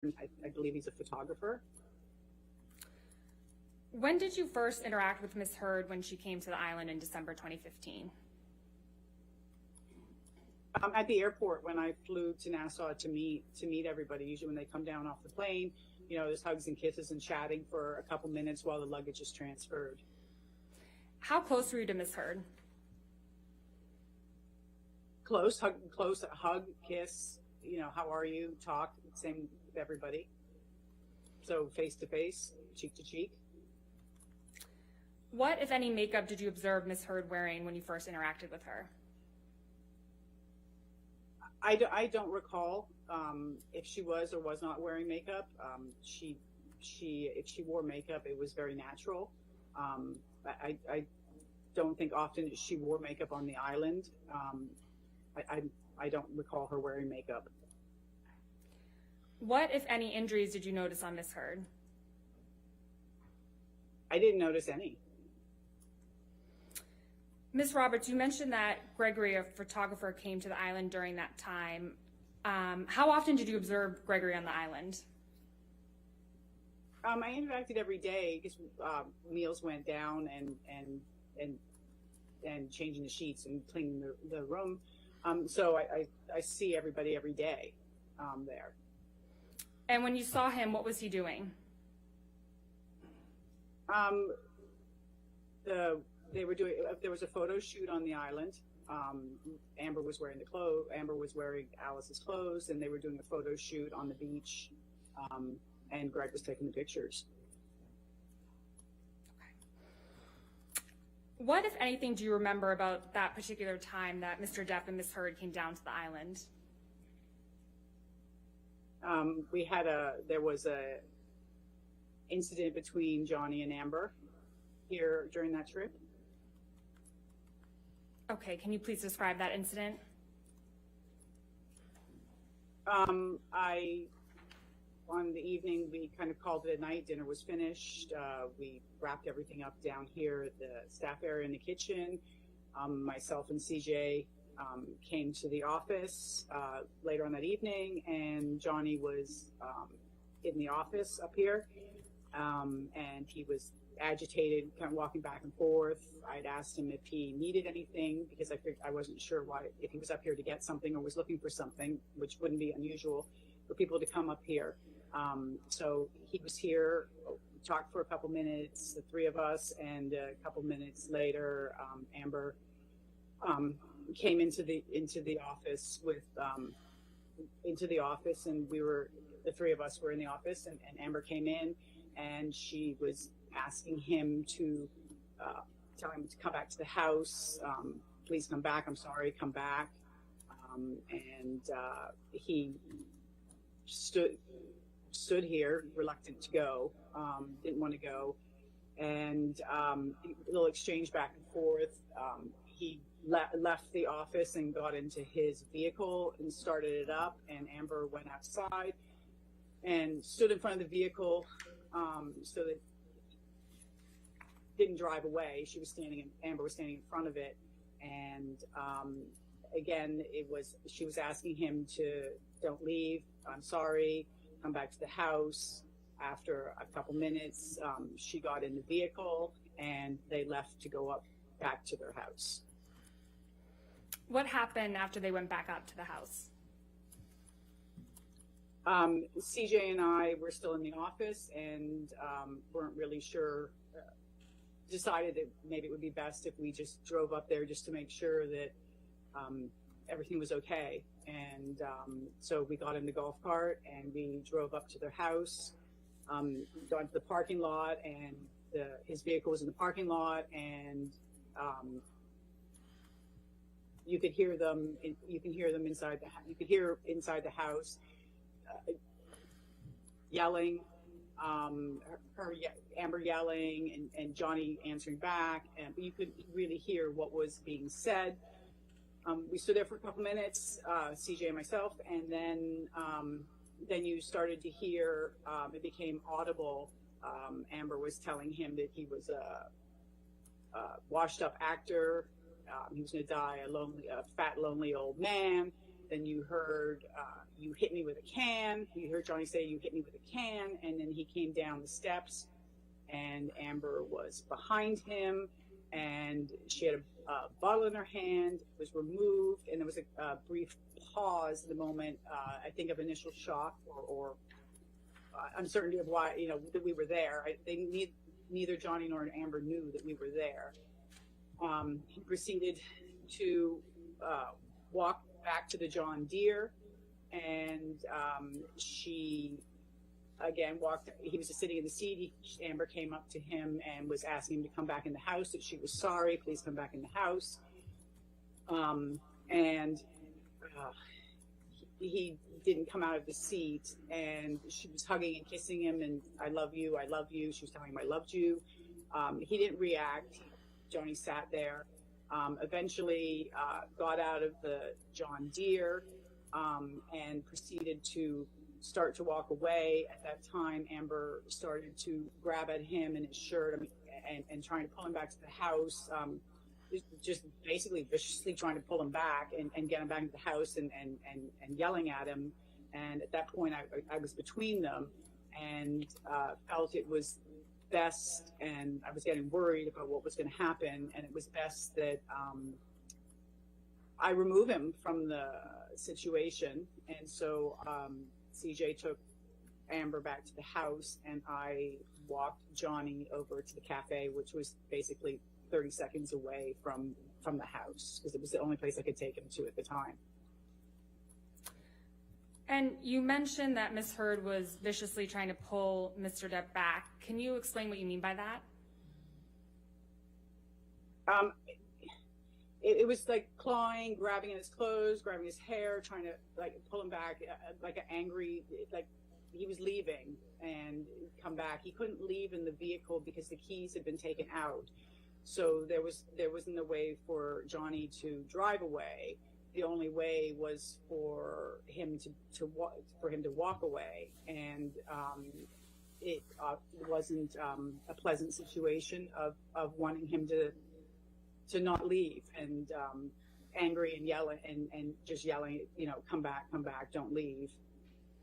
I believe he's a photographer. When did you first interact with Ms. Heard when she came to the island in December 2015? At the airport when I flew to Nassau to meet everybody. Usually when they come down off the plane, you know, there's hugs and kisses and chatting for a couple minutes while the luggage is transferred. How close were you to Ms. Heard? Close, hug, kiss, you know, how are you, talk, same with everybody. So face to face, cheek to cheek. What, if any, makeup did you observe Ms. Heard wearing when you first interacted with her? I don't recall if she was or was not wearing makeup. If she wore makeup, it was very natural. I don't think often she wore makeup on the island. I don't recall her wearing makeup. What, if any, injuries did you notice on Ms. Heard? I didn't notice any. Ms. Roberts, you mentioned that Gregory, a photographer, came to the island during that time. How often did you observe Gregory on the island? I interacted every day because meals went down and changing the sheets and cleaning the room. So I see everybody every day there. And when you saw him, what was he doing? There was a photo shoot on the island. Amber was wearing Alice's clothes, and they were doing a photo shoot on the beach, and Greg was taking the pictures. Okay. What, if anything, do you remember about that particular time that Mr. Depp and Ms. Heard came down to the island? There was a incident between Johnny and Amber here during that trip. Okay, can you please describe that incident? On the evening, we kind of called it a night. Dinner was finished. We wrapped everything up down here at the staff area in the kitchen. Myself and CJ came to the office later on that evening, and Johnny was in the office up here, and he was agitated, kind of walking back and forth. I'd asked him if he needed anything because I wasn't sure if he was up here to get something or was looking for something, which wouldn't be unusual for people to come up here. So he was here, talked for a couple minutes, the three of us, and a couple minutes later, Amber came into the office and the three of us were in the office, and Amber came in, and she was asking him to tell him to come back to the house. Please come back. I'm sorry, come back. And he stood here, reluctant to go, didn't want to go, and a little exchange back and forth. He left the office and got into his vehicle and started it up, and Amber went outside and stood in front of the vehicle so that didn't drive away. Amber was standing in front of it, and again, she was asking him to don't leave. I'm sorry. Come back to the house. After a couple minutes, she got in the vehicle and they left to go back to their house. What happened after they went back up to the house? CJ and I were still in the office and weren't really sure. Decided that maybe it would be best if we just drove up there just to make sure that everything was okay. And so we got in the golf cart and we drove up to their house, got into the parking lot, and his vehicle was in the parking lot, and you could hear them inside the house yelling. Amber yelling and Johnny answering back, and you could really hear what was being said. We stood there for a couple minutes, CJ and myself, and then you started to hear, it became audible. Amber was telling him that he was a washed up actor. He was going to die a fat, lonely old man. Then you heard you hit me with a can. You heard Johnny say, you hit me with a can. And then he came down the steps, and Amber was behind him, and she had a bottle in her hand, was removed, and there was a brief pause at the moment, I think, of initial shock or uncertainty of why, that we were there. Neither Johnny nor Amber knew that we were there. He proceeded to walk back to the John Deere, and she again walked. He was just sitting in the seat. Amber came up to him and was asking him to come back in the house, that she was sorry, please come back in the house. And he didn't come out of the seat, and she was hugging and kissing him, and I love you, I love you. She was telling him I loved you. He didn't react. Johnny sat there, eventually got out of the John Deere, and proceeded to start to walk away. At that time, Amber started to grab at him and his shirt, and trying to pull him back to the house, just basically viciously trying to pull him back and get him back into the house, and yelling at him. And at that point, I was between them, and felt it was best, and I was getting worried about what was going to happen, and it was best that I remove him from the situation. And so CJ took Amber back to the house, and I walked Johnny over to the cafe, which was basically 30 seconds away from the house, because it was the only place I could take him to at the time. And you mentioned that Ms. Heard was viciously trying to pull Mr. Depp back. Can you explain what you mean by that? It was like clawing, grabbing at his clothes, grabbing his hair, trying to pull him back, like an angry, like he was leaving and come back. He couldn't leave in the vehicle because the keys had been taken out. So there wasn't a way for Johnny to drive away. The only way was for him to walk away, and it wasn't a pleasant situation of wanting him to not leave, and angry and yelling and just yelling, come back, don't leave,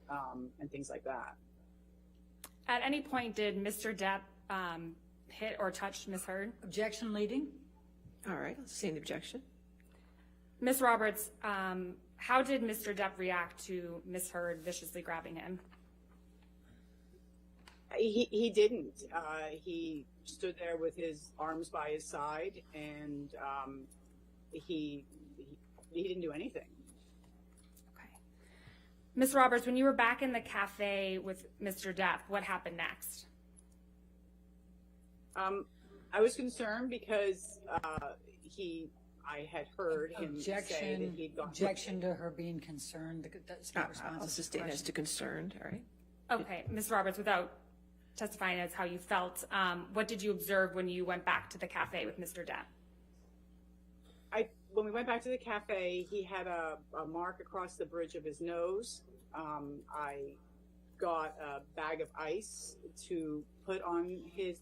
and things like that. At any point, did Mr. Depp hit or touch Ms. Heard? Objection leading. All right, let's see an objection. Ms. Roberts, how did Mr. Depp react to Ms. Heard viciously grabbing him? He didn't. He stood there with his arms by his side, and he didn't do anything. Okay. Ms. Roberts, when you were back in the cafe with Mr. Depp, what happened next? I was concerned because I had heard him say that he'd gone. Objection to her being concerned. That's not responsive. I'll sustain as to concerned. All right. Okay, Ms. Roberts, without testifying as how you felt, what did you observe when you went back to the cafe with Mr. Depp? When we went back to the cafe, he had a mark across the bridge of his nose. I got a bag of ice to put on it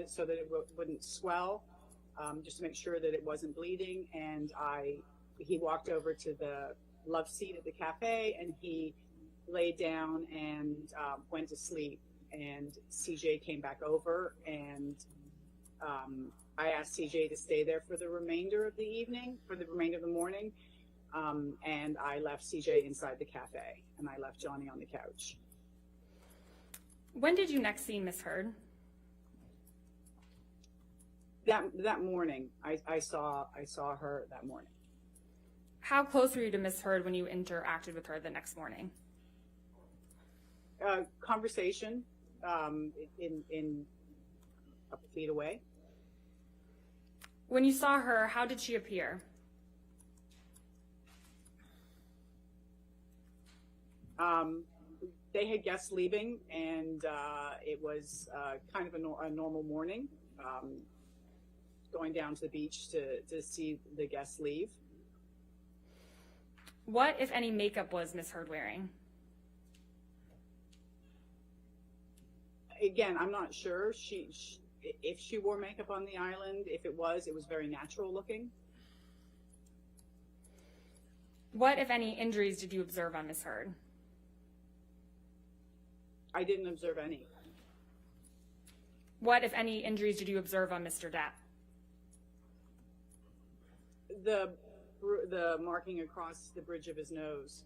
so that it wouldn't swell, just to make sure that it wasn't bleeding. And he walked over to the love seat at the cafe, and he laid down and went to sleep. And CJ came back over, and I asked CJ to stay there for the remainder of the evening, for the remainder of the morning. And I left CJ inside the cafe, and I left Johnny on the couch. When did you next see Ms. Heard? That morning, I saw her that morning. How close were you to Ms. Heard when you interacted with her the next morning? Conversation, in a couple feet away. When you saw her, how did she appear? They had guests leaving, and it was kind of a normal morning, going down to the beach to see the guests leave. What, if any, makeup was Ms. Heard wearing? Again, I'm not sure. If she wore makeup on the island, if it was very natural looking. What, if any, injuries did you observe on Ms. Heard? I didn't observe any. What, if any, injuries did you observe on Mr. Depp? The marking across the bridge of his nose.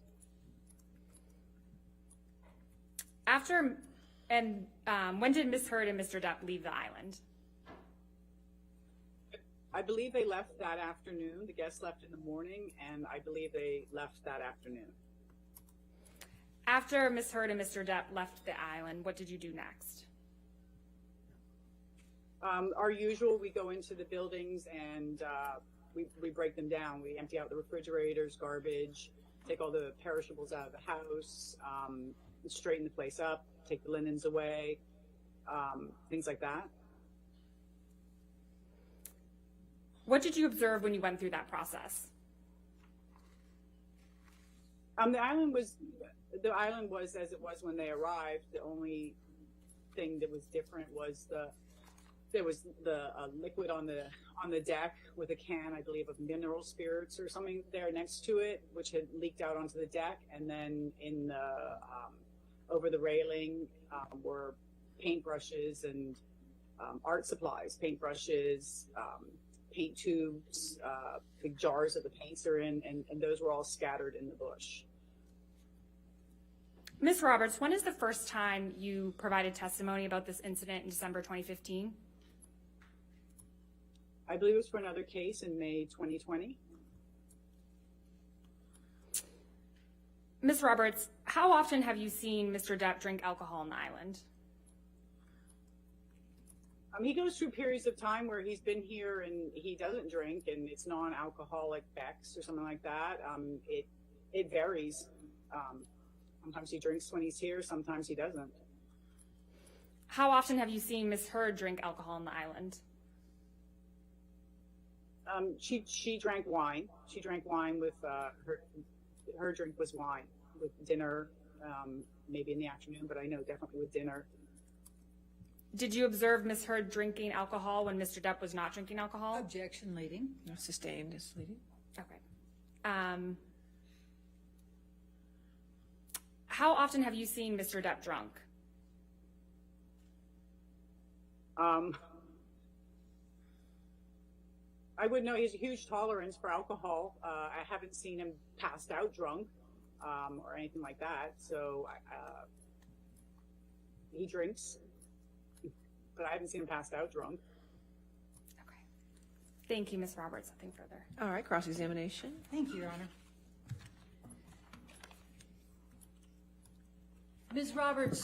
When did Ms. Heard and Mr. Depp leave the island? I believe they left that afternoon. The guests left in the morning, and I believe they left that afternoon. After Ms. Heard and Mr. Depp left the island, what did you do next? Our usual, we go into the buildings and we break them down. We empty out the refrigerators, garbage, take all the perishables out of the house, straighten the place up, take the linens away, things like that. What did you observe when you went through that process? The island was as it was when they arrived. The only thing that was different was there was the liquid on the deck with a can, I believe, of mineral spirits or something there next to it, which had leaked out onto the deck. And then in the over the railing were paintbrushes and art supplies, paintbrushes, paint tubes, big jars that the paints are in, and those were all scattered in the bush. Ms. Roberts, when is the first time you provided testimony about this incident in December 2015? I believe it was for another case in May 2020. Ms. Roberts, how often have you seen Mr. Depp drink alcohol on the island? He goes through periods of time where he's been here and he doesn't drink, and it's non-alcoholic Beck's or something like that. It varies. Sometimes he drinks when he's here, sometimes he doesn't. How often have you seen Ms. Heard drink alcohol on the island? She drank wine. She drank wine with her drink was wine with dinner, maybe in the afternoon, but I know definitely with dinner. Did you observe Ms. Heard drinking alcohol when Mr. Depp was not drinking alcohol? Objection leading. No, sustained is leading. Okay. How often have you seen Mr. Depp drunk? I would know he has a huge tolerance for alcohol. I haven't seen him passed out drunk or anything like that. So he drinks, but I haven't seen him passed out drunk. Okay. Thank you, Ms. Roberts. Nothing further. All right, cross-examination. Thank you, Your Honor. Ms. Roberts,